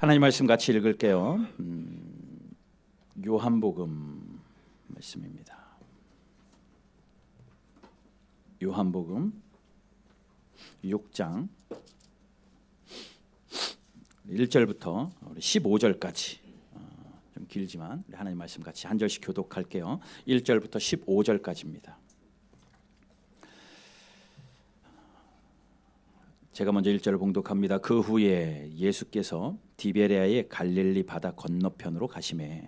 하나님 말씀 같이 읽을게요. 요한복음 말씀입니다. 요한복음 6장 1절부터 15절까지 좀 길지만 하나님 말씀 같이 한 절씩 교독할게요. 1절부터 15절까지입니다. 제가 먼저 1절을 봉독합니다. 그 후에 예수께서 디베레아의 갈릴리 바다 건너편으로 가시매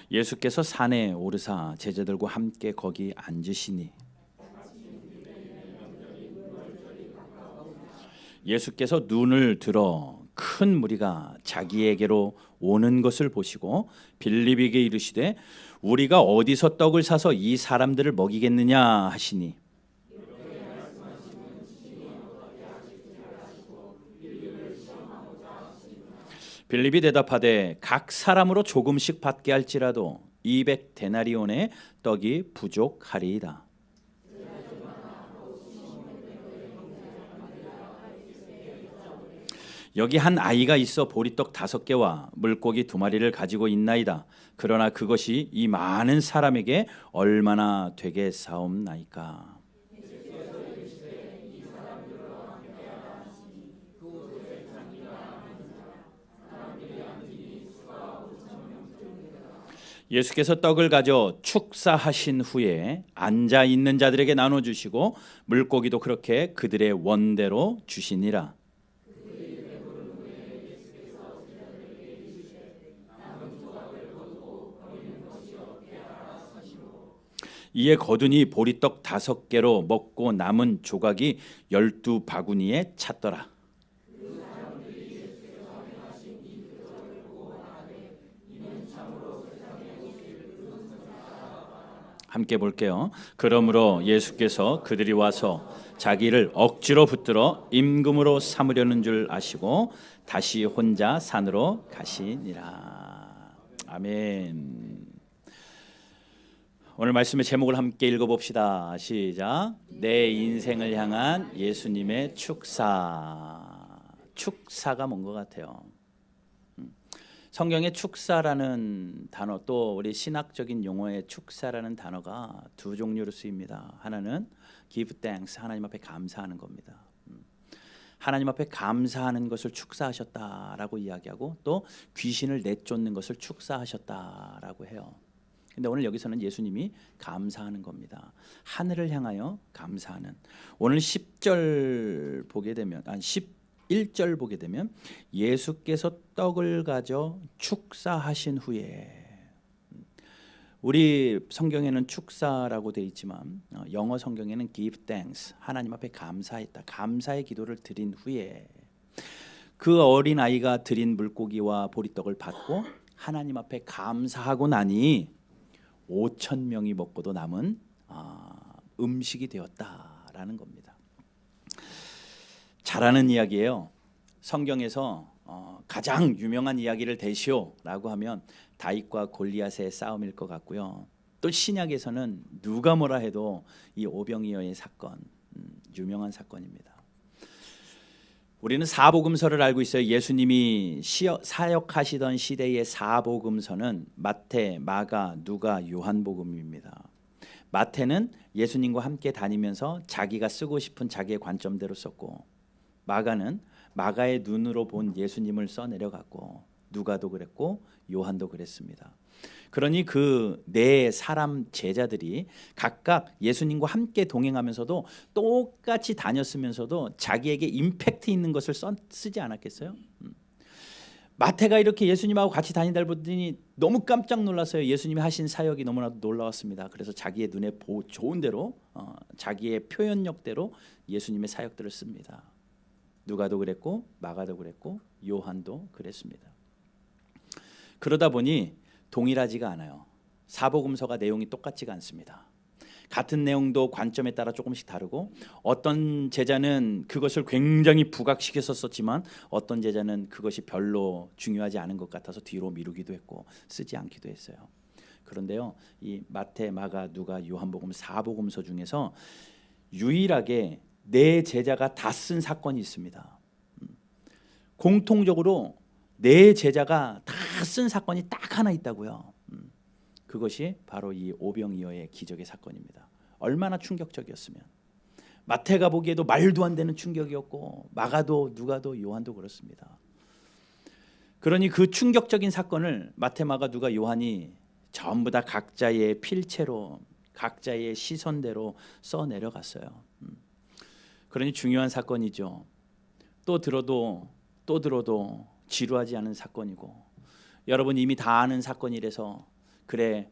예수께서 산에 오르사 제자들과 함께 거기 앉으시니 예수께서 눈을 들어 큰 무리가 자기에게로 오는 것을 보시고 빌립에게 이르시되 우리가 어디서 떡을 사서 이 사람들을 먹이겠느냐 하시니 빌립이 대답하되 각 사람으로 조금씩 받게 할지라도 200데나리온의 떡이 부족하리이다. 여기 한 아이가 있어 보리떡 5개와 물고기 2마리를 가지고 있나이다. 그러나 그것이 이 많은 사람에게 얼마나 되겠사옵나이까. 예수께서 떡을 가져 축사하신 후에 앉아 있는 자들에게 나눠 주시고 물고기도 그렇게 그들의 원대로 주시니라. 이에 거두니 보리떡 5개로 먹고 남은 조각이 12바구니에 찼더라. 함께 볼게요. 그러므로 예수께서 그들이 와서 자기를 억지로 붙들어 임금으로 삼으려는 줄 아시고 다시 혼자 산으로 가시니라. 아멘. 오늘 말씀의 제목을 함께 읽어봅시다. 시작. 내 인생을 향한 예수님의 축사. 축사가 뭔 것 같아요? 성경에 축사라는 단어, 또 우리 신학적인 용어의 축사라는 단어가 2종류로 쓰입니다. 하나는 give thanks, 하나님 앞에 감사하는 겁니다. 하나님 앞에 감사하는 것을 축사하셨다라고 이야기하고 또 귀신을 내쫓는 것을 축사하셨다라고 해요. 근데 오늘 여기서는 예수님이 감사하는 겁니다. 하늘을 향하여 감사하는. 오늘 10절 보게 되면 11절 보게 되면 예수께서 떡을 가져 축사하신 후에, 우리 성경에는 축사라고 되어 있지만 영어 성경에는 give thanks, 하나님 앞에 감사했다, 감사의 기도를 드린 후에 그 어린 아이가 드린 물고기와 보리떡을 받고 하나님 앞에 감사하고 나니 5,000명이 먹고도 남은 음식이 되었다라는 겁니다. 잘하는 이야기예요. 성경에서 가장 유명한 이야기를 대시오라고 하면 다윗과 골리앗의 싸움일 것 같고요. 또 신약에서는 누가 뭐라 해도 이 오병이어의 사건, 유명한 사건입니다. 우리는 사복음서를 알고 있어요. 예수님이 사역하시던 시대의 사복음서는 마태, 마가, 누가, 요한복음입니다. 마태는 예수님과 함께 다니면서 자기가 쓰고 싶은 자기의 관점대로 썼고, 마가는 마가의 눈으로 본 예수님을 써내려갔고, 누가도 그랬고 요한도 그랬습니다. 그러니 그 네 사람 제자들이 각각 예수님과 함께 동행하면서도 똑같이 다녔으면서도 자기에게 임팩트 있는 것을 쓰지 않았겠어요? 마태가 이렇게 예수님하고 같이 다니다 보더니 너무 깜짝 놀랐어요. 예수님이 하신 사역이 너무나도 놀라웠습니다. 그래서 자기의 눈에 좋은 대로 자기의 표현력대로 예수님의 사역들을 씁니다. 누가도 그랬고 마가도 그랬고 요한도 그랬습니다. 그러다 보니 동일하지가 않아요. 사복음서가 내용이 똑같지가 않습니다. 같은 내용도 관점에 따라 조금씩 다르고, 어떤 제자는 그것을 굉장히 부각시켜서 썼지만 어떤 제자는 그것이 별로 중요하지 않은 것 같아서 뒤로 미루기도 했고 쓰지 않기도 했어요. 그런데요, 이 마태, 마가, 누가, 요한복음 사복음서 중에서 유일하게 네 제자가 다 쓴 사건이 있습니다. 공통적으로 네 제자가 다 쓴 사건이 딱 하나 있다고요. 그것이 바로 이 오병이어의 기적의 사건입니다. 얼마나 충격적이었으면. 마태가 보기에도 말도 안 되는 충격이었고 마가도 누가도 요한도 그렇습니다. 그러니 그 충격적인 사건을 마태, 마가, 누가, 요한이 전부 다 각자의 필체로 각자의 시선대로 써 내려갔어요. 그러니 중요한 사건이죠. 또 들어도 지루하지 않은 사건이고, 여러분 이미 다 아는 사건이라서 그래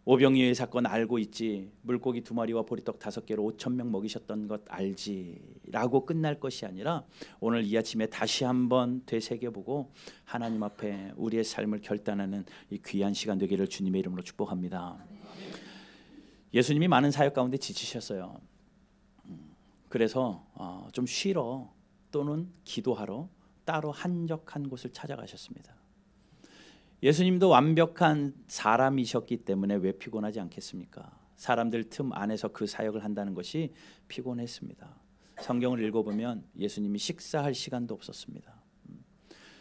오병이어의 사건 알고 있지, 물고기 2마리와 보리떡 5개로 5,000명 먹이셨던 것 알지 라고 끝날 것이 아니라 오늘 이 아침에 다시 한번 되새겨보고 하나님 앞에 우리의 삶을 결단하는 이 귀한 시간 되기를 주님의 이름으로 축복합니다. 예수님이 많은 사역 가운데 지치셨어요. 그래서 좀 쉬러 또는 기도하러 따로 한적한 곳을 찾아가셨습니다. 예수님도 완벽한 사람이셨기 때문에 왜 피곤하지 않겠습니까? 사람들 틈 안에서 그 사역을 한다는 것이 피곤했습니다. 성경을 읽어보면 예수님이 식사할 시간도 없었습니다.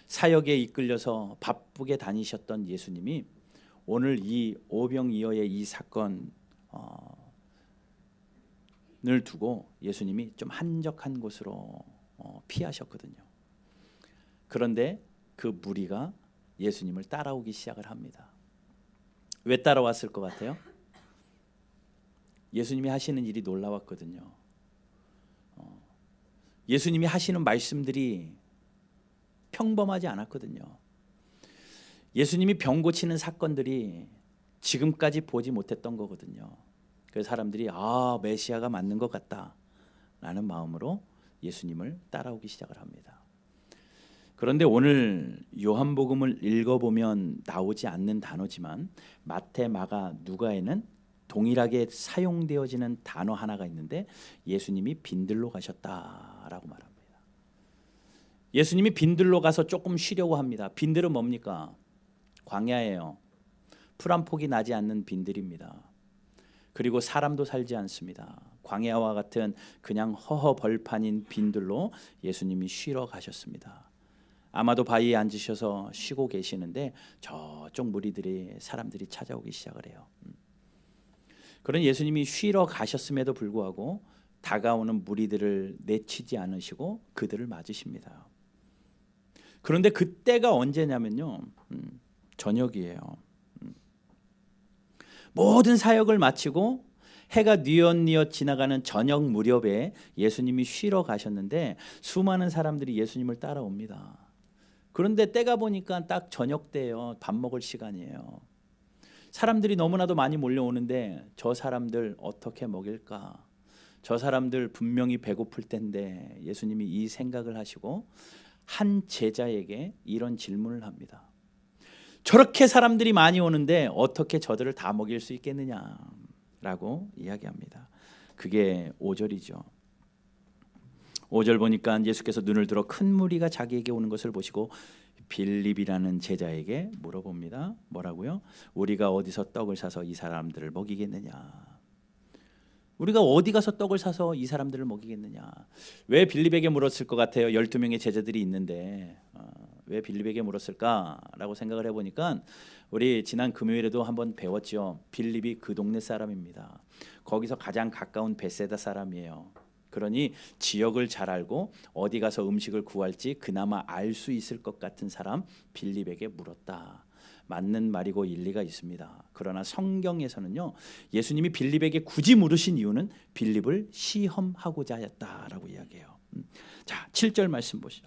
사역에 이끌려서 바쁘게 다니셨던 예수님이 오늘 이 오병이어의 이 사건을 두고 예수님이 좀 한적한 곳으로 피하셨거든요. 그런데 그 무리가 예수님을 따라오기 시작을 합니다. 왜 따라왔을 것 같아요? 예수님이 하시는 일이 놀라웠거든요. 예수님이 하시는 말씀들이 평범하지 않았거든요. 예수님이 병 고치는 사건들이 지금까지 보지 못했던 거거든요. 그래서 사람들이 메시아가 맞는 것 같다라는 마음으로 예수님을 따라오기 시작을 합니다. 그런데 오늘 요한복음을 읽어보면 나오지 않는 단어지만 마태, 마가, 누가에는 동일하게 사용되어지는 단어 하나가 있는데 예수님이 빈들로 가셨다라고 말합니다. 예수님이 빈들로 가서 조금 쉬려고 합니다. 빈들은 뭡니까? 광야예요. 풀 한 폭이 나지 않는 빈들입니다. 그리고 사람도 살지 않습니다. 광야와 같은 그냥 허허 벌판인 빈들로 예수님이 쉬러 가셨습니다. 아마도 바위에 앉으셔서 쉬고 계시는데 저쪽 사람들이 찾아오기 시작을 해요. 그런 예수님이 쉬러 가셨음에도 불구하고 다가오는 무리들을 내치지 않으시고 그들을 맞으십니다. 그런데 그때가 언제냐면요, 저녁이에요. 모든 사역을 마치고 해가 뉘엿뉘엿 지나가는 저녁 무렵에 예수님이 쉬러 가셨는데 수많은 사람들이 예수님을 따라옵니다. 그런데 때가 보니까 딱 저녁 때예요. 밥 먹을 시간이에요. 사람들이 너무나도 많이 몰려오는데 저 사람들 어떻게 먹일까? 저 사람들 분명히 배고플 텐데 예수님이 이 생각을 하시고 한 제자에게 이런 질문을 합니다. 저렇게 사람들이 많이 오는데 어떻게 저들을 다 먹일 수 있겠느냐라고 이야기합니다. 그게 5절이죠. 5절 보니까 예수께서 눈을 들어 큰 무리가 자기에게 오는 것을 보시고 빌립이라는 제자에게 물어봅니다. 뭐라고요? 우리가 어디서 떡을 사서 이 사람들을 먹이겠느냐? 우리가 어디 가서 떡을 사서 이 사람들을 먹이겠느냐? 왜 빌립에게 물었을 것 같아요? 12명의 제자들이 있는데 왜 빌립에게 물었을까라고 생각을 해보니까 우리 지난 금요일에도 한번 배웠죠. 빌립이 그 동네 사람입니다. 거기서 가장 가까운 베세다 사람이에요. 그러니 지역을 잘 알고 어디 가서 음식을 구할지 그나마 알 수 있을 것 같은 사람 빌립에게 물었다. 맞는 말이고 일리가 있습니다. 그러나 성경에서는요, 예수님이 빌립에게 굳이 물으신 이유는 빌립을 시험하고자 하였다라고 이야기해요. 자, 7절 말씀 보시죠.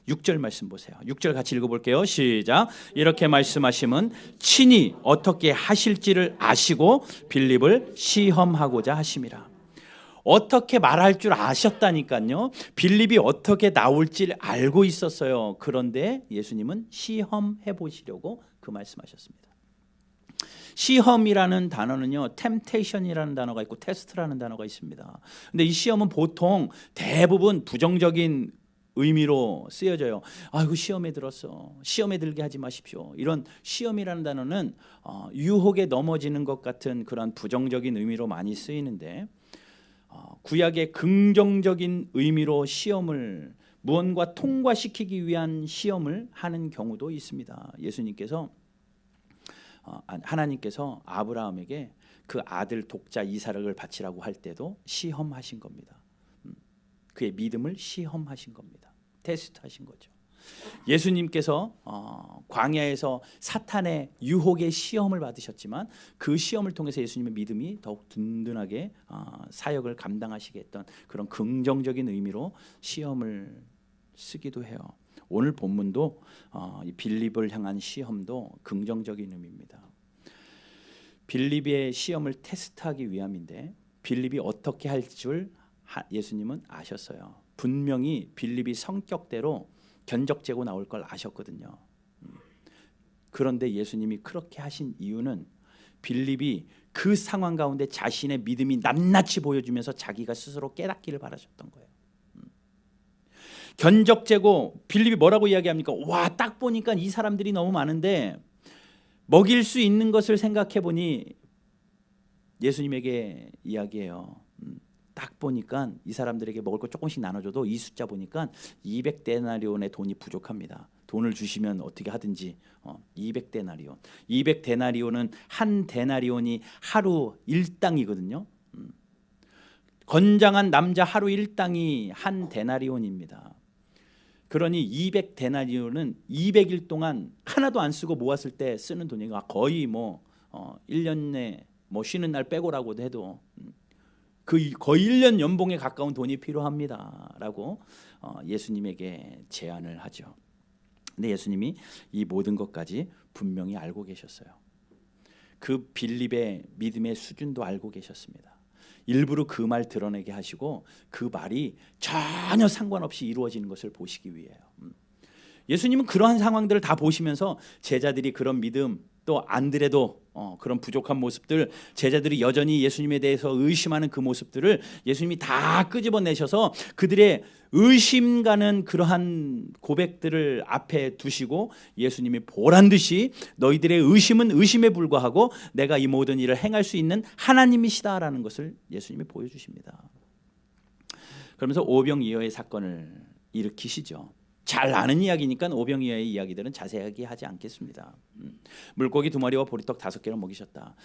6절 말씀 보세요. 6절 같이 읽어볼게요. 시작. 이렇게 말씀하심은 친히 어떻게 하실지를 아시고 빌립을 시험하고자 하심이라. 어떻게 말할 줄 아셨다니까요. 빌립이 어떻게 나올지 알고 있었어요. 그런데 예수님은 시험해 보시려고 그 말씀하셨습니다. 시험이라는 단어는요, 템테이션이라는 단어가 있고 테스트라는 단어가 있습니다. 근데 이 시험은 보통 대부분 부정적인 의미로 쓰여져요. 아이고 시험에 들었어. 시험에 들게 하지 마십시오. 이런 시험이라는 단어는 유혹에 넘어지는 것 같은 그런 부정적인 의미로 많이 쓰이는데 구약의 긍정적인 의미로 시험을 무언가 통과시키기 위한 시험을 하는 경우도 있습니다. 예수님께서 하나님께서 아브라함에게 그 아들 독자 이삭을 바치라고 할 때도 시험하신 겁니다. 그의 믿음을 시험하신 겁니다. 테스트하신 거죠. 예수님께서 광야에서 사탄의 유혹의 시험을 받으셨지만 그 시험을 통해서 예수님의 믿음이 더욱 든든하게 사역을 감당하시게 했던 그런 긍정적인 의미로 시험을 쓰기도 해요. 오늘 본문도 이 빌립을 향한 시험도 긍정적인 의미입니다. 빌립의 시험을 테스트하기 위함인데 빌립이 어떻게 할 줄 예수님은 아셨어요. 분명히 빌립이 성격대로 견적재고 나올 걸 아셨거든요. 그런데 예수님이 그렇게 하신 이유는 빌립이 그 상황 가운데 자신의 믿음이 낱낱이 보여주면서 자기가 스스로 깨닫기를 바라셨던 거예요. 견적재고 빌립이 뭐라고 이야기합니까? 와, 딱 보니까 이 사람들이 너무 많은데 먹일 수 있는 것을 생각해 보니 예수님에게 이야기해요. 딱 보니까 이 사람들에게 먹을 거 조금씩 나눠줘도 이 숫자 보니까 200데나리온의 돈이 부족합니다. 돈을 주시면 어떻게 하든지 200데나리온. 200데나리온은 한 데나리온이 하루 일당이거든요. 건장한 남자 하루 일당이 한 데나리온입니다. 그러니 200데나리온은 200일 동안 하나도 안 쓰고 모았을 때 쓰는 돈이가 거의 1년에 쉬는 날 빼고라고도 해도 거의 1년 연봉에 가까운 돈이 필요합니다라고 예수님에게 제안을 하죠. 근데 예수님이 이 모든 것까지 분명히 알고 계셨어요. 그 빌립의 믿음의 수준도 알고 계셨습니다. 일부러 그 말 드러내게 하시고 그 말이 전혀 상관없이 이루어지는 것을 보시기 위해요. 예수님은 그러한 상황들을 다 보시면서 제자들이 그런 믿음 또 안드레도 그런 부족한 모습들, 제자들이 여전히 예수님에 대해서 의심하는 그 모습들을 예수님이 다 끄집어내셔서 그들의 의심 가는 그러한 고백들을 앞에 두시고 예수님이 보란 듯이 너희들의 의심은 의심에 불과하고 내가 이 모든 일을 행할 수 있는 하나님이시다라는 것을 예수님이 보여주십니다. 그러면서 오병이어의 사건을 일으키시죠. 잘 아는 이야기니까 오병이어의 이야기들은 자세하게 하지 않겠습니다. 물고기 2마리와 보리떡 5개를 먹이셨다.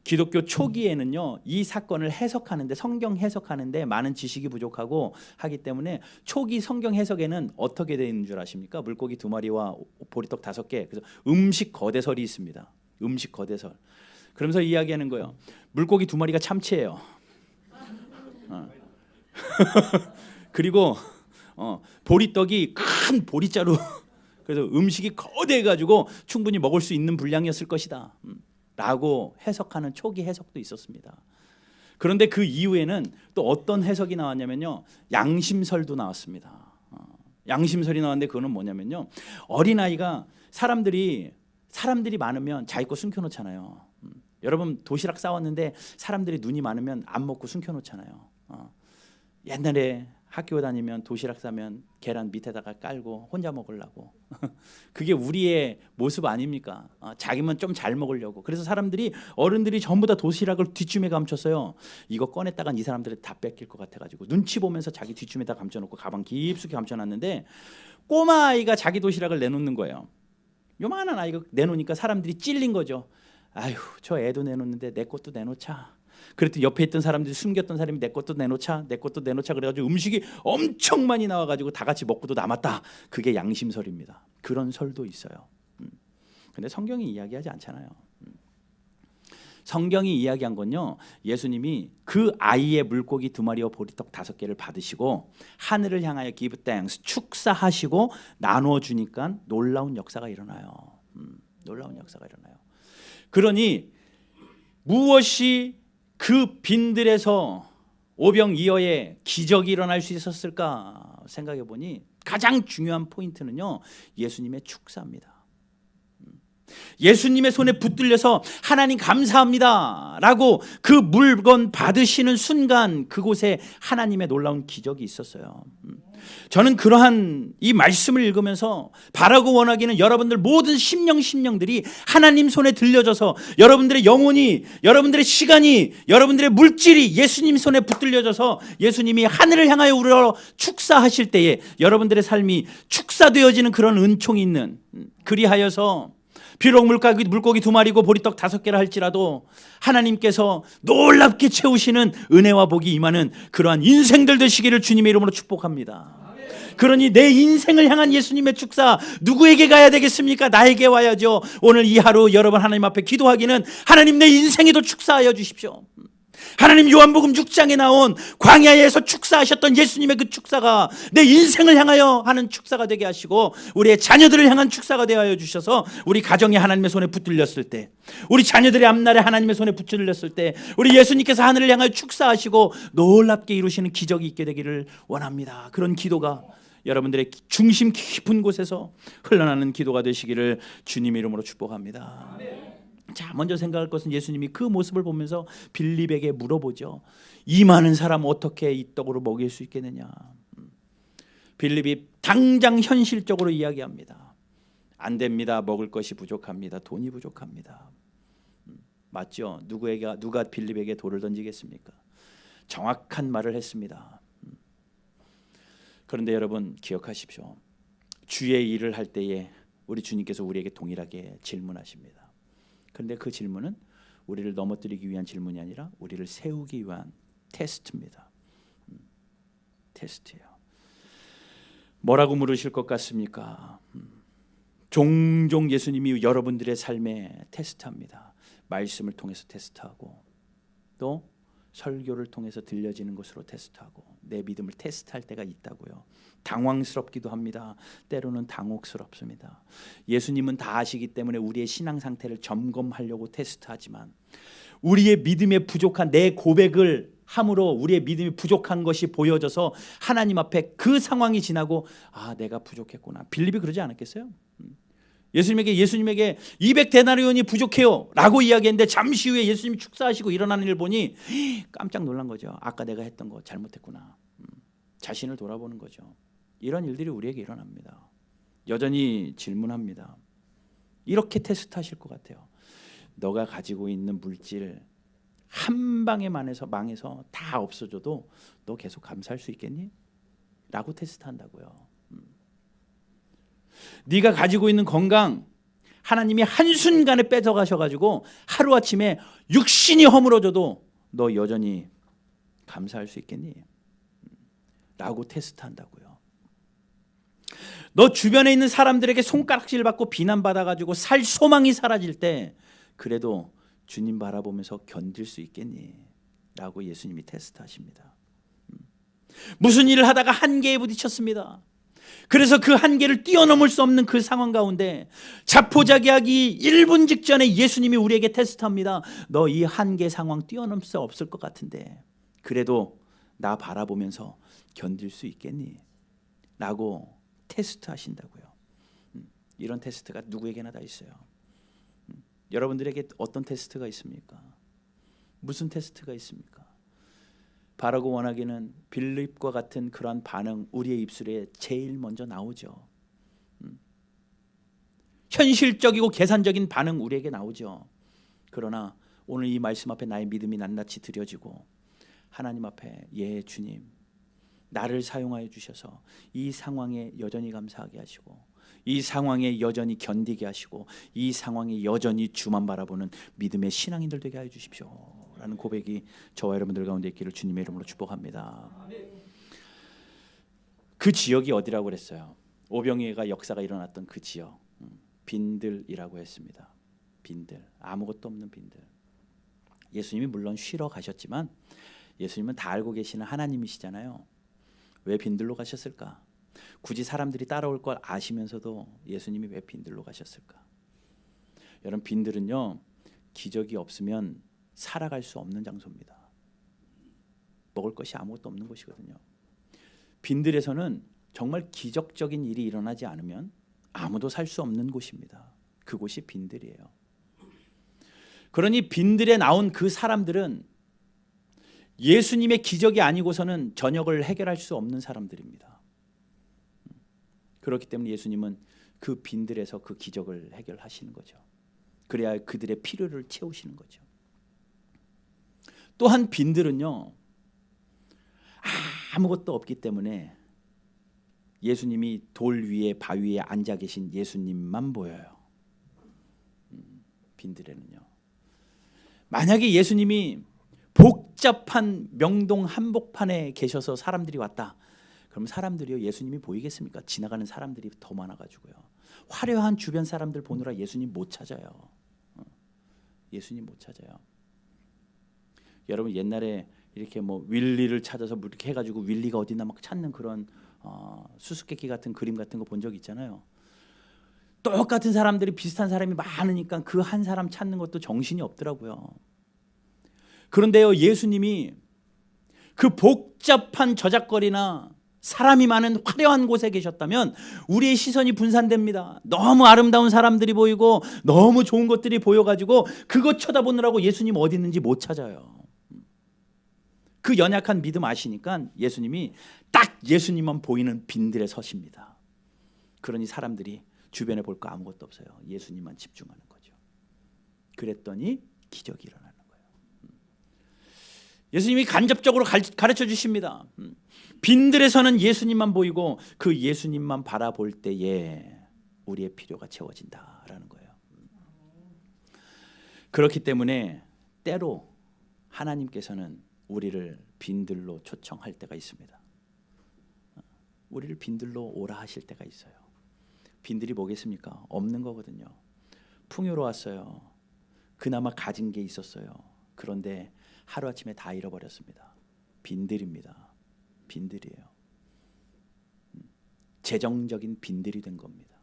기독교 초기에는요, 이 사건을 해석하는데, 성경 해석하는데 많은 지식이 부족하고 하기 때문에 초기 성경 해석에는 어떻게 되어 있는 줄 아십니까? 물고기 2마리와 보리떡 5개. 그래서 음식 거대설이 있습니다. 음식 거대설. 그러면서 이야기하는 거예요. 물고기 2마리가 참치예요. 그리고 보리떡이 큰 보리자루. 그래서 음식이 거대해가지고 충분히 먹을 수 있는 분량이었을 것이다 라고 해석하는 초기 해석도 있었습니다. 그런데 그 이후에는 또 어떤 해석이 나왔냐면요, 양심설도 나왔습니다. 양심설이 나왔는데 그거는 뭐냐면요, 어린아이가 사람들이 많으면 자기 거 숨겨놓잖아요. 여러분 도시락 싸왔는데 사람들이 눈이 많으면 안 먹고 숨겨놓잖아요. 옛날에 학교 다니면 도시락 싸면 계란 밑에다가 깔고 혼자 먹으려고. 그게 우리의 모습 아닙니까? 자기만 좀 잘 먹으려고. 그래서 어른들이 전부 다 도시락을 뒷줌에 감췄어요. 이거 꺼냈다간 이 사람들이 다 뺏길 것 같아가지고 눈치 보면서 자기 뒷줌에다 감춰놓고 가방 깊숙이 감춰놨는데 꼬마 아이가 자기 도시락을 내놓는 거예요. 요만한 아이가 내놓으니까 사람들이 찔린 거죠. 아휴, 저 애도 내놓는데 내 것도 내놓자. 그랬더니 옆에 있던 사람들이, 숨겼던 사람이 내 것도 내놓자 그래가지고 음식이 엄청 많이 나와가지고 다 같이 먹고도 남았다. 그게 양심설입니다. 그런 설도 있어요. 근데 성경이 이야기하지 않잖아요. 성경이 이야기한 건요, 예수님이 그 아이의 물고기 2마리와 보리떡 5개를 받으시고 하늘을 향하여 give thanks, 축사하시고 나누어 주니까 놀라운 역사가 일어나요. 놀라운 역사가 일어나요. 그러니 무엇이 그 빈들에서 오병이어의 기적이 일어날 수 있었을까 생각해 보니 가장 중요한 포인트는요, 예수님의 축사입니다. 예수님의 손에 붙들려서 하나님 감사합니다 라고 그 물건 받으시는 순간 그곳에 하나님의 놀라운 기적이 있었어요. 저는 그러한 이 말씀을 읽으면서 바라고 원하기는 여러분들 모든 심령들이 하나님 손에 들려져서 여러분들의 영혼이, 여러분들의 시간이, 여러분들의 물질이 예수님 손에 붙들려져서 예수님이 하늘을 향하여 우러러 축사하실 때에 여러분들의 삶이 축사되어지는 그런 은총이 있는, 그리하여서 비록 물고기 2마리고 보리떡 5개라 할지라도 하나님께서 놀랍게 채우시는 은혜와 복이 임하는 그러한 인생들 되시기를 주님의 이름으로 축복합니다. 그러니 내 인생을 향한 예수님의 축사 누구에게 가야 되겠습니까? 나에게 와야죠. 오늘 이 하루 여러분 하나님 앞에 기도하기는 하나님 내 인생에도 축사하여 주십시오. 하나님 요한복음 6장에 나온 광야에서 축사하셨던 예수님의 그 축사가 내 인생을 향하여 하는 축사가 되게 하시고 우리의 자녀들을 향한 축사가 되어 하여 주셔서 우리 가정이 하나님의 손에 붙들렸을 때, 우리 자녀들의 앞날에 하나님의 손에 붙들렸을 때 우리 예수님께서 하늘을 향하여 축사하시고 놀랍게 이루시는 기적이 있게 되기를 원합니다. 그런 기도가 여러분들의 중심 깊은 곳에서 흘러나는 기도가 되시기를 주님의 이름으로 축복합니다. 자, 먼저 생각할 것은 예수님이 그 모습을 보면서 빌립에게 물어보죠. 이 많은 사람 어떻게 이 떡으로 먹일 수 있겠느냐. 빌립이 당장 현실적으로 이야기합니다. 안 됩니다. 먹을 것이 부족합니다. 돈이 부족합니다. 맞죠? 누가 빌립에게 돌을 던지겠습니까? 정확한 말을 했습니다. 그런데 여러분 기억하십시오. 주의 일을 할 때에 우리 주님께서 우리에게 동일하게 질문하십니다. 그런데 그 질문은 우리를 넘어뜨리기 위한 질문이 아니라 우리를 세우기 위한 테스트입니다. 테스트예요. 뭐라고 물으실 것 같습니까? 종종 예수님이 여러분들의 삶에 테스트합니다. 말씀을 통해서 테스트하고 또 설교를 통해서 들려지는 것으로 테스트하고 내 믿음을 테스트할 때가 있다고요. 당황스럽기도 합니다. 때로는 당혹스럽습니다. 예수님은 다 아시기 때문에 우리의 신앙 상태를 점검하려고 테스트하지만 우리의 믿음에 부족한 내 고백을 함으로 우리의 믿음이 부족한 것이 보여져서 하나님 앞에 그 상황이 지나고 아, 내가 부족했구나. 빌립이 그러지 않았겠어요? 예수님에게 200데나리온이 부족해요 라고 이야기했는데 잠시 후에 예수님이 축사하시고 일어나는 일 보니 깜짝 놀란 거죠. 아까 내가 했던 거 잘못했구나. 자신을 돌아보는 거죠. 이런 일들이 우리에게 일어납니다. 여전히 질문합니다. 이렇게 테스트하실 것 같아요. 너가 가지고 있는 물질 한 방에 망해서 다 없어져도 너 계속 감사할 수 있겠니? 라고 테스트한다고요. 네가 가지고 있는 건강 하나님이 한순간에 뺏어가셔가지고 하루아침에 육신이 허물어져도 너 여전히 감사할 수 있겠니? 라고 테스트한다고요. 너 주변에 있는 사람들에게 손가락질 받고 비난받아가지고 살 소망이 사라질 때 그래도 주님 바라보면서 견딜 수 있겠니? 라고 예수님이 테스트하십니다. 무슨 일을 하다가 한계에 부딪혔습니다. 그래서 그 한계를 뛰어넘을 수 없는 그 상황 가운데 자포자기하기 1분 직전에 예수님이 우리에게 테스트합니다. 너 이 한계 상황 뛰어넘을 수 없을 것 같은데 그래도 나 바라보면서 견딜 수 있겠니? 라고 테스트하신다고요. 이런 테스트가 누구에게나 다 있어요. 여러분들에게 어떤 테스트가 있습니까? 무슨 테스트가 있습니까? 바라고 원하기는 빌립과 같은 그러한 반응 우리의 입술에 제일 먼저 나오죠. 현실적이고 계산적인 반응 우리에게 나오죠. 그러나 오늘 이 말씀 앞에 나의 믿음이 낱낱이 드려지고 하나님 앞에 예 주님 나를 사용하여 주셔서 이 상황에 여전히 감사하게 하시고 이 상황에 여전히 견디게 하시고 이 상황에 여전히 주만 바라보는 믿음의 신앙인들 되게 하여 주십시오 라는 고백이 저와 여러분들 가운데 있기를 주님의 이름으로 축복합니다. 그 지역이 어디라고 그랬어요? 오병이어가 역사가 일어났던 그 지역 빈들이라고 했습니다. 빈들, 아무것도 없는 빈들. 예수님이 물론 쉬러 가셨지만 예수님은 다 알고 계시는 하나님이시잖아요. 왜 빈들로 가셨을까? 굳이 사람들이 따라올 걸 아시면서도 예수님이 왜 빈들로 가셨을까? 여러분 빈들은요 기적이 없으면 살아갈 수 없는 장소입니다. 먹을 것이 아무것도 없는 곳이거든요. 빈들에서는 정말 기적적인 일이 일어나지 않으면 아무도 살 수 없는 곳입니다. 그곳이 빈들이에요. 그러니 빈들에 나온 그 사람들은 예수님의 기적이 아니고서는 저녁을 해결할 수 없는 사람들입니다. 그렇기 때문에 예수님은 그 빈들에서 그 기적을 해결하시는 거죠. 그래야 그들의 필요를 채우시는 거죠. 또한 빈들은요, 아무것도 없기 때문에 예수님이 돌 위에 바위에 앉아 계신 예수님만 보여요. 빈들에는요. 만약에 예수님이 복잡한 명동 한복판에 계셔서 사람들이 왔다, 그럼 사람들이요, 예수님이 보이겠습니까? 지나가는 사람들이 더 많아가지고요. 화려한 주변 사람들 보느라 예수님 못 찾아요. 예수님 못 찾아요. 여러분 옛날에 이렇게 뭐 윌리를 찾아서 뭐 이렇게 해가지고 윌리가 어디나 막 찾는 그런 수수께끼 같은 그림 같은 거 본 적 있잖아요. 똑같은 사람들이 비슷한 사람이 많으니까 그 한 사람 찾는 것도 정신이 없더라고요. 그런데요, 예수님이 그 복잡한 저작거리나 사람이 많은 화려한 곳에 계셨다면 우리의 시선이 분산됩니다. 너무 아름다운 사람들이 보이고 너무 좋은 것들이 보여가지고 그것 쳐다보느라고 예수님 어디 있는지 못 찾아요. 그 연약한 믿음 아시니까 예수님이 딱 예수님만 보이는 빈들에 서십니다. 그러니 사람들이 주변에 볼 거 아무것도 없어요. 예수님만 집중하는 거죠. 그랬더니 기적이 일어나는 거예요. 예수님이 간접적으로 가르쳐 주십니다. 빈들에서는 예수님만 보이고 그 예수님만 바라볼 때에 우리의 필요가 채워진다라는 거예요. 그렇기 때문에 때로 하나님께서는 우리를 빈들로 초청할 때가 있습니다. 우리를 빈들로 오라 하실 때가 있어요. 빈들이 뭐겠습니까? 없는 거거든요. 풍요로웠어요. 그나마 가진 게 있었어요. 그런데 하루아침에 다 잃어버렸습니다. 빈들입니다. 빈들이에요. 재정적인 빈들이 된 겁니다.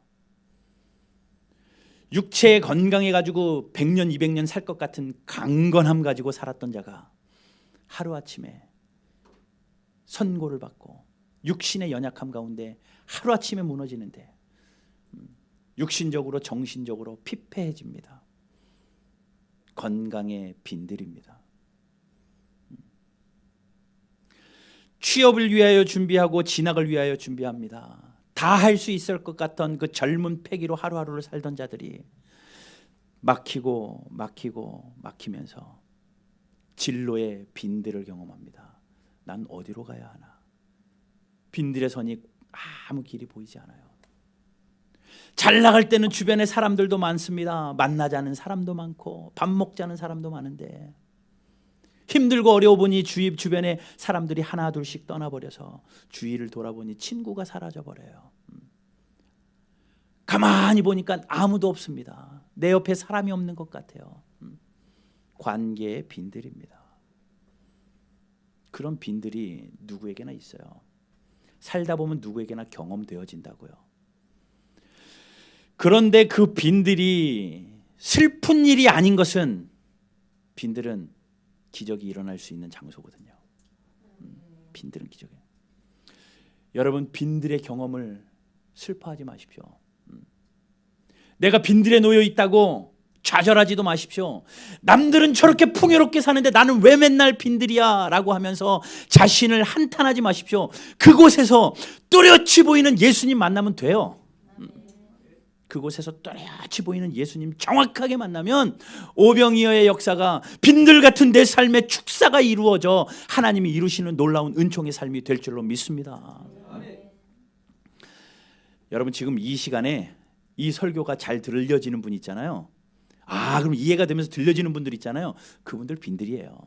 육체에 건강해가지고 100년 200년 살 것 같은 강건함 가지고 살았던 자가 하루아침에 선고를 받고 육신의 연약함 가운데 하루아침에 무너지는데 육신적으로 정신적으로 피폐해집니다. 건강의 빈들입니다. 취업을 위하여 준비하고 진학을 위하여 준비합니다. 다 할 수 있을 것 같던 그 젊은 패기로 하루하루를 살던 자들이 막히면서 진로의 빈들을 경험합니다. 난 어디로 가야 하나? 빈들에 서니 아무 길이 보이지 않아요. 잘 나갈 때는 주변에 사람들도 많습니다. 만나자는 사람도 많고 밥 먹자는 사람도 많은데 힘들고 어려워 보니 주변에 사람들이 하나 둘씩 떠나버려서 주위를 돌아보니 친구가 사라져버려요. 가만히 보니까 아무도 없습니다. 내 옆에 사람이 없는 것 같아요. 관계의 빈들입니다. 그런 빈들이 누구에게나 있어요. 살다 보면 누구에게나 경험되어진다고요. 그런데 그 빈들이 슬픈 일이 아닌 것은 빈들은 기적이 일어날 수 있는 장소거든요. 빈들은 기적이에요. 여러분 빈들의 경험을 슬퍼하지 마십시오. 내가 빈들에 놓여 있다고 좌절하지도 마십시오. 남들은 저렇게 풍요롭게 사는데 나는 왜 맨날 빈들이야 라고 하면서 자신을 한탄하지 마십시오. 그곳에서 뚜렷이 보이는 예수님 만나면 돼요. 그곳에서 또렷이 보이는 예수님 정확하게 만나면 오병이어의 역사가 빈들 같은 내 삶의 축사가 이루어져 하나님이 이루시는 놀라운 은총의 삶이 될 줄로 믿습니다. 여러분 지금 이 시간에 이 설교가 잘 들려지는 분 있잖아요. 그럼 이해가 되면서 들려지는 분들 있잖아요. 그분들 빈들이에요.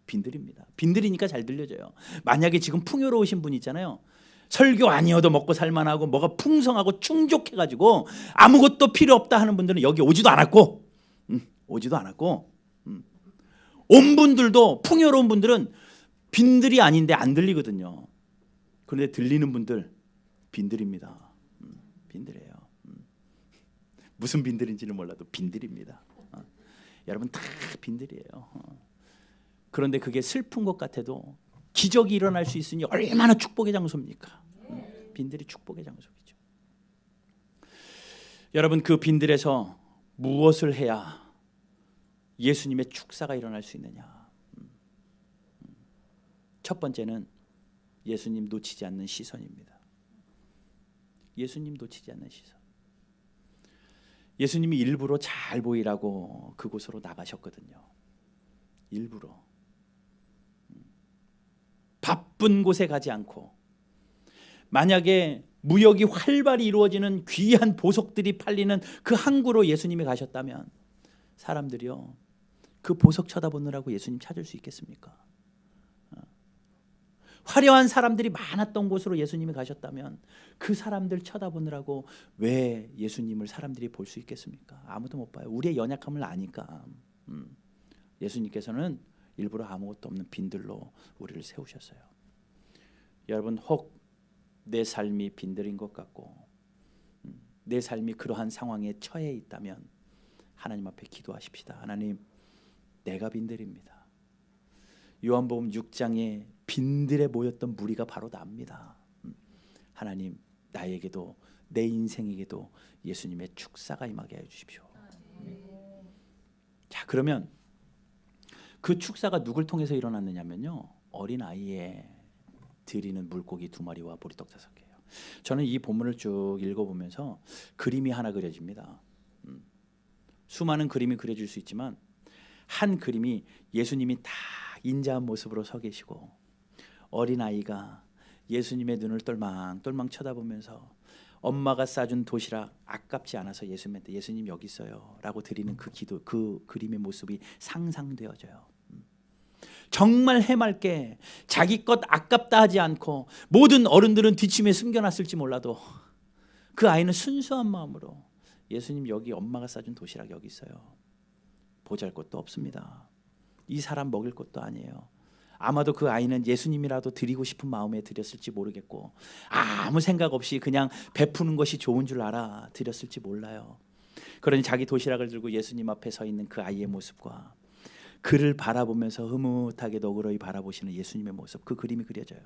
빈들입니다. 빈들이니까 잘 들려져요. 만약에 지금 풍요로우신 분 있잖아요. 설교 아니어도 먹고 살만하고 뭐가 풍성하고 충족해가지고 아무것도 필요 없다 하는 분들은 여기 오지도 않았고 온 분들도 풍요로운 분들은 빈들이 아닌데 안 들리거든요. 그런데 들리는 분들 빈들입니다. 빈들이에요. 무슨 빈들인지는 몰라도 빈들입니다. 여러분 다 빈들이에요. 그런데 그게 슬픈 것 같아도 기적이 일어날 수 있으니 얼마나 축복의 장소입니까? 빈들이 축복의 장소이죠. 여러분 그 빈들에서 무엇을 해야 예수님의 축사가 일어날 수 있느냐? 첫 번째는 예수님 놓치지 않는 시선입니다. 예수님 놓치지 않는 시선. 예수님이 일부러 잘 보이라고 그곳으로 나가셨거든요. 일부러. 바쁜 곳에 가지 않고, 만약에 무역이 활발히 이루어지는 귀한 보석들이 팔리는 그 항구로 예수님이 가셨다면 사람들이요, 그 보석 쳐다보느라고 예수님 찾을 수 있겠습니까? 화려한 사람들이 많았던 곳으로 예수님이 가셨다면 그 사람들 쳐다보느라고 왜 예수님을 사람들이 볼 수 있겠습니까? 아무도 못 봐요. 우리의 연약함을 아니까. 예수님께서는 일부러 아무것도 없는 빈들로 우리를 세우셨어요. 여러분, 혹 내 삶이 빈들인 것 같고 내 삶이 그러한 상황에 처해 있다면 하나님 앞에 기도하십시다. 하나님, 내가 빈들입니다. 요한복음 6장에 빈들에 모였던 무리가 바로 납니다. 하나님, 나에게도, 내 인생에게도 예수님의 축사가 임하게 해주십시오. 자, 그러면 그 축사가 누굴 통해서 일어났느냐면요, 어린아이에 드리는 물고기 2마리와 보리떡 5개예요. 저는 이 본문을 쭉 읽어보면서 그림이 하나 그려집니다. 수많은 그림이 그려질 수 있지만 한 그림이 예수님이 다 인자한 모습으로 서 계시고 어린아이가 예수님의 눈을 똘망똘망 쳐다보면서 엄마가 싸준 도시락 아깝지 않아서 예수님한테 예수님 여기 있어요 라고 드리는 그 기도, 그 그림의 모습이 상상되어져요. 정말 해맑게 자기 것 아깝다 하지 않고, 모든 어른들은 뒷짐에 숨겨놨을지 몰라도 그 아이는 순수한 마음으로 예수님 여기 엄마가 싸준 도시락 여기 있어요. 보잘것도 없습니다. 이 사람 먹일 것도 아니에요. 아마도 그 아이는 예수님이라도 드리고 싶은 마음에 드렸을지 모르겠고 아무 생각 없이 그냥 베푸는 것이 좋은 줄 알아 드렸을지 몰라요. 그러니 자기 도시락을 들고 예수님 앞에 서 있는 그 아이의 모습과 그를 바라보면서 흐뭇하게 너그러이 바라보시는 예수님의 모습, 그 그림이 그려져요.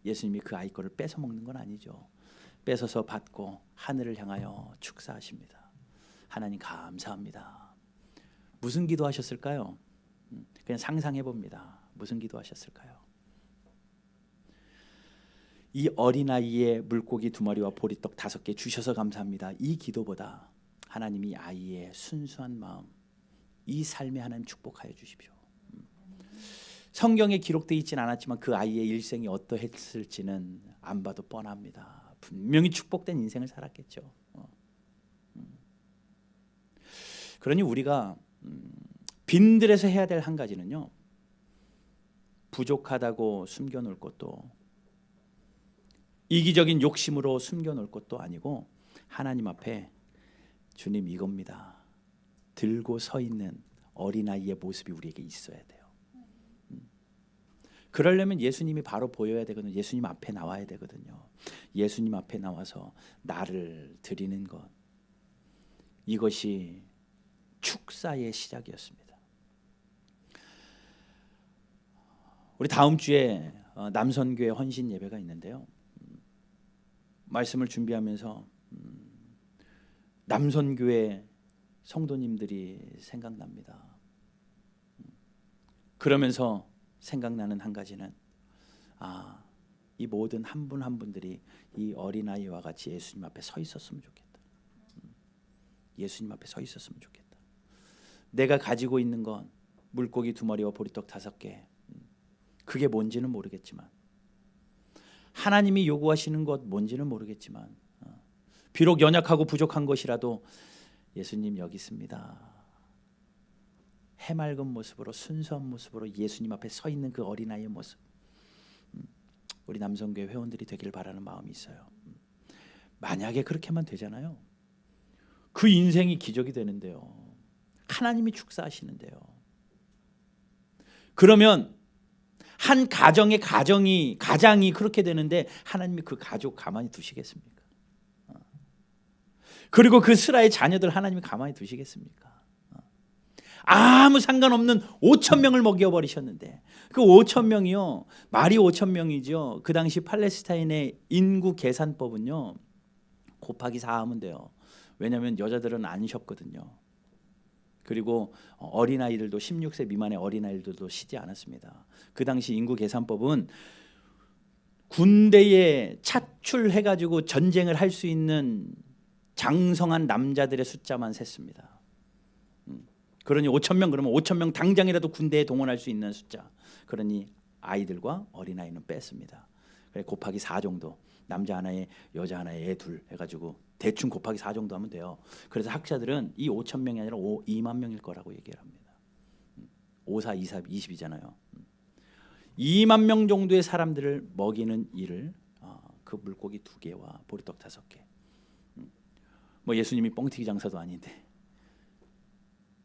예수님이 그 아이 거를 뺏어 먹는 건 아니죠. 뺏어서 받고 하늘을 향하여 축사하십니다. 하나님 감사합니다. 무슨 기도하셨을까요? 그냥 상상해 봅니다. 무슨 기도하셨을까요? 이 어린아이의 물고기 2마리와 보리떡 5개 주셔서 감사합니다. 이 기도보다 하나님이 아이의 순수한 마음, 이 삶에 하나님 축복하여 주십시오. 성경에 기록되어 있지는 않았지만 그 아이의 일생이 어떠했을지는 안 봐도 뻔합니다. 분명히 축복된 인생을 살았겠죠. 그러니 우리가 빈들에서 해야 될 한 가지는요, 부족하다고 숨겨놓을 것도, 이기적인 욕심으로 숨겨놓을 것도 아니고 하나님 앞에 주님 이겁니다. 들고 서 있는 어린아이의 모습이 우리에게 있어야 돼요. 그러려면 예수님이 바로 보여야 되거든요. 예수님 앞에 나와야 되거든요. 예수님 앞에 나와서 나를 드리는 것, 이것이 축사의 시작이었습니다. 우리 다음 주에 남선교회 헌신 예배가 있는데요, 말씀을 준비하면서 남선교회 성도님들이 생각납니다. 그러면서 생각나는 한 가지는, 이 모든 한 분 한 분들이 이 어린아이와 같이 예수님 앞에 서 있었으면 좋겠다. 예수님 앞에 서 있었으면 좋겠다. 내가 가지고 있는 건 물고기 2마리와 보리떡 5개, 그게 뭔지는 모르겠지만, 하나님이 요구하시는 것 뭔지는 모르겠지만, 비록 연약하고 부족한 것이라도 예수님 여기 있습니다. 해맑은 모습으로, 순수한 모습으로 예수님 앞에 서 있는 그 어린아이의 모습, 우리 남성교회 회원들이 되길 바라는 마음이 있어요. 만약에 그렇게만 되잖아요, 그 인생이 기적이 되는데요. 하나님이 축사하시는데요. 그러면 한 가정이 그렇게 되는데 하나님이 그 가족 가만히 두시겠습니까? 그리고 그 스라의 자녀들 하나님이 가만히 두시겠습니까? 아무 상관없는 5,000명을 먹여버리셨는데, 그 5,000명이요 말이 5,000명이죠. 그 당시 팔레스타인의 인구 계산법은요 곱하기 4 하면 돼요. 왜냐하면 여자들은 안 쉬었거든요. 그리고 어린아이들도 16세 미만의 어린아이들도 쉬지 않았습니다. 그 당시 인구 계산법은 군대에 차출해가지고 전쟁을 할 수 있는 장성한 남자들의 숫자만 셌습니다. 그러니 5,000명, 그러면 5,000명 당장이라도 군대에 동원할 수 있는 숫자. 그러니 아이들과 어린아이는 뺐습니다. 그래 곱하기 4 정도, 남자 하나에 여자 하나에 애 둘 해가지고 대충 곱하기 4 정도 하면 돼요. 그래서 학자들은 이 5,000명이 아니라 2만 명일 거라고 얘기를 합니다. 5, 4, 2, 4, 20이잖아요. 2만 명 정도의 사람들을 먹이는 일을 그 물고기 2개와 보리떡 5개. 뭐 예수님이 뻥튀기 장사도 아닌데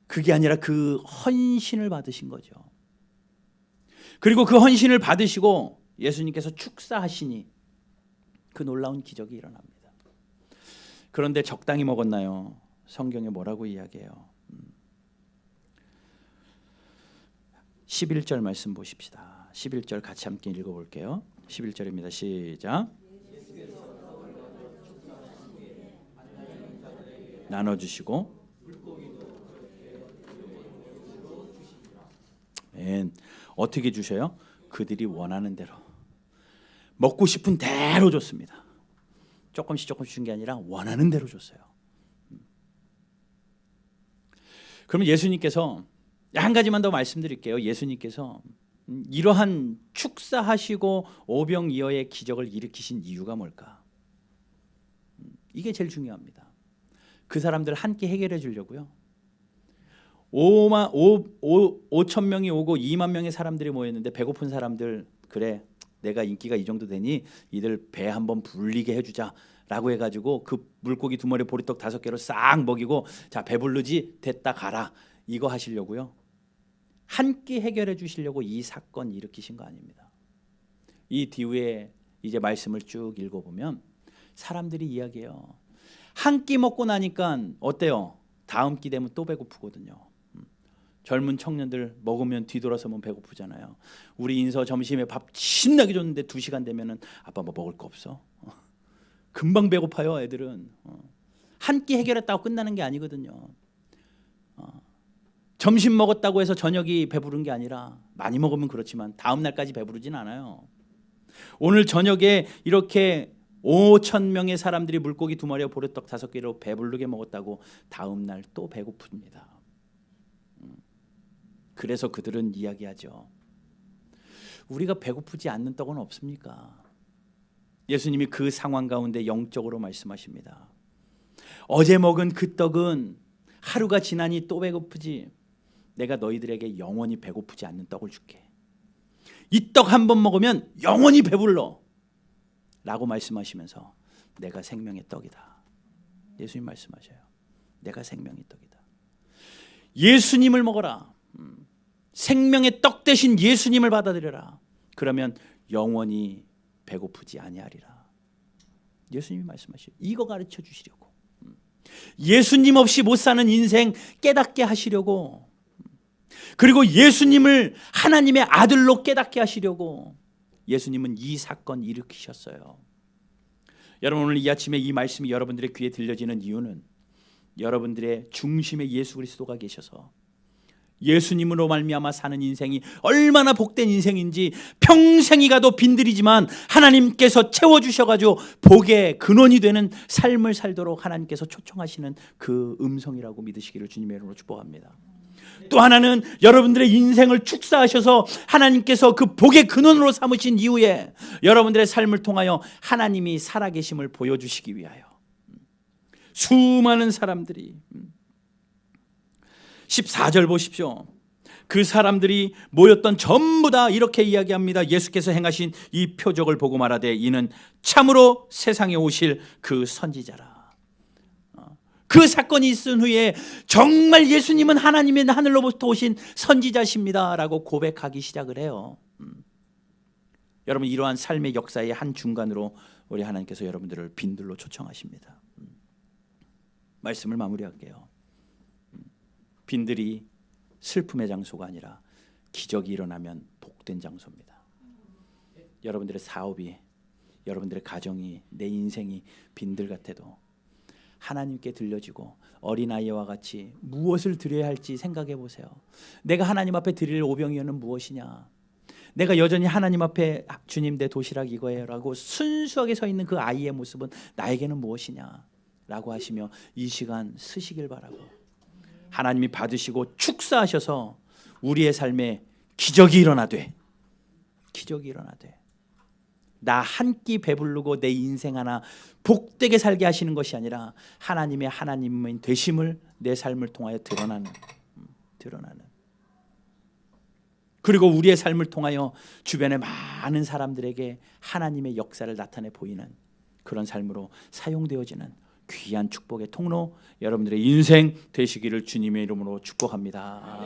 그게 아니라 그 헌신을 받으신 거죠. 그리고 그 헌신을 받으시고 예수님께서 축사하시니 그 놀라운 기적이 일어납니다. 그런데 적당히 먹었나요? 성경에 뭐라고 이야기해요? 11절 말씀 보십시다. 11절 같이 함께 읽어볼게요. 11절입니다. 시작. 나눠주시고 어떻게 주셔요? 그들이 원하는 대로, 먹고 싶은 대로 줬습니다. 조금씩 준 게 아니라 원하는 대로 줬어요. 그러면 예수님께서 한 가지만 더 말씀드릴게요. 예수님께서 이러한 축사하시고 오병이어의 기적을 일으키신 이유가 뭘까? 이게 제일 중요합니다. 그 사람들 한 끼 해결해 주려고요. 5천 명이 오고 2만 명의 사람들이 모였는데 배고픈 사람들, 그래 내가 인기가 이 정도 되니 이들 배 한번 불리게 해주자 라고 해가지고 그 물고기 2마리 보리떡 5개로 싹 먹이고 자 배부르지 됐다 가라 이거 하시려고요. 한 끼 해결해 주시려고 이 사건 일으키신 거 아닙니다. 이 뒤에 이제 말씀을 쭉 읽어보면 사람들이 이야기해요. 한 끼 먹고 나니까 어때요? 다음 끼 되면 또 배고프거든요. 젊은 청년들 먹으면 뒤돌아서면 배고프잖아요. 우리 인서 점심에 밥 신나게 줬는데 2시간 되면은 아빠 뭐 먹을 거 없어? 금방 배고파요 애들은. 한 끼 해결했다고 끝나는 게 아니거든요. 점심 먹었다고 해서 저녁이 배부른 게 아니라 많이 먹으면 그렇지만 다음 날까지 배부르진 않아요. 오늘 저녁에 이렇게 5,000명의 사람들이 물고기 2마리와 보리떡 5개로 배부르게 먹었다고 다음 날 또 배고픕니다. 그래서 그들은 이야기하죠. 우리가 배고프지 않는 떡은 없습니까? 예수님이 그 상황 가운데 영적으로 말씀하십니다. 어제 먹은 그 떡은 하루가 지나니 또 배고프지. 내가 너희들에게 영원히 배고프지 않는 떡을 줄게. 이 떡 한 번 먹으면 영원히 배불러 라고 말씀하시면서 내가 생명의 떡이다. 예수님 말씀하셔요. 내가 생명의 떡이다. 예수님을 먹어라. 생명의 떡 대신 예수님을 받아들여라. 그러면 영원히 배고프지 아니하리라. 예수님이 말씀하셔요. 이거 가르쳐 주시려고. 예수님 없이 못 사는 인생 깨닫게 하시려고, 그리고 예수님을 하나님의 아들로 깨닫게 하시려고 예수님은 이 사건 일으키셨어요. 여러분 오늘 이 아침에 이 말씀이 여러분들의 귀에 들려지는 이유는 여러분들의 중심에 예수 그리스도가 계셔서 예수님으로 말미암아 사는 인생이 얼마나 복된 인생인지 평생이 가도 빈들이지만 하나님께서 채워주셔가지고 복의 근원이 되는 삶을 살도록 하나님께서 초청하시는 그 음성이라고 믿으시기를 주님의 이름으로 축복합니다. 또 하나는 여러분들의 인생을 축사하셔서 하나님께서 그 복의 근원으로 삼으신 이후에 여러분들의 삶을 통하여 하나님이 살아계심을 보여주시기 위하여 수많은 사람들이 14절 보십시오. 그 사람들이 모였던 전부 다 이렇게 이야기합니다. 예수께서 행하신 이 표적을 보고 말하되 이는 참으로 세상에 오실 그 선지자라. 그 사건이 있은 후에 정말 예수님은 하나님의 하늘로부터 오신 선지자십니다 라고 고백하기 시작을 해요. 여러분 이러한 삶의 역사의 한 중간으로 우리 하나님께서 여러분들을 빈들로 초청하십니다. 말씀을 마무리할게요. 빈들이 슬픔의 장소가 아니라 기적이 일어나면 복된 장소입니다. 여러분들의 사업이, 여러분들의 가정이, 내 인생이 빈들 같아도 하나님께 들려지고 어린아이와 같이 무엇을 드려야 할지 생각해 보세요. 내가 하나님 앞에 드릴 오병이어는 무엇이냐? 내가 여전히 하나님 앞에 주님 내 도시락 이거예요 라고 순수하게 서 있는 그 아이의 모습은 나에게는 무엇이냐 라고 하시며 이 시간 쓰시길 바라고, 하나님이 받으시고 축사하셔서 우리의 삶에 기적이 일어나되, 기적이 일어나되, 나 한 끼 배부르고 내 인생 하나 복되게 살게 하시는 것이 아니라 하나님의 하나님인 되심을 내 삶을 통하여 드러나는, 그리고 우리의 삶을 통하여 주변의 많은 사람들에게 하나님의 역사를 나타내 보이는 그런 삶으로 사용되어지는 귀한 축복의 통로 여러분들의 인생 되시기를 주님의 이름으로 축복합니다.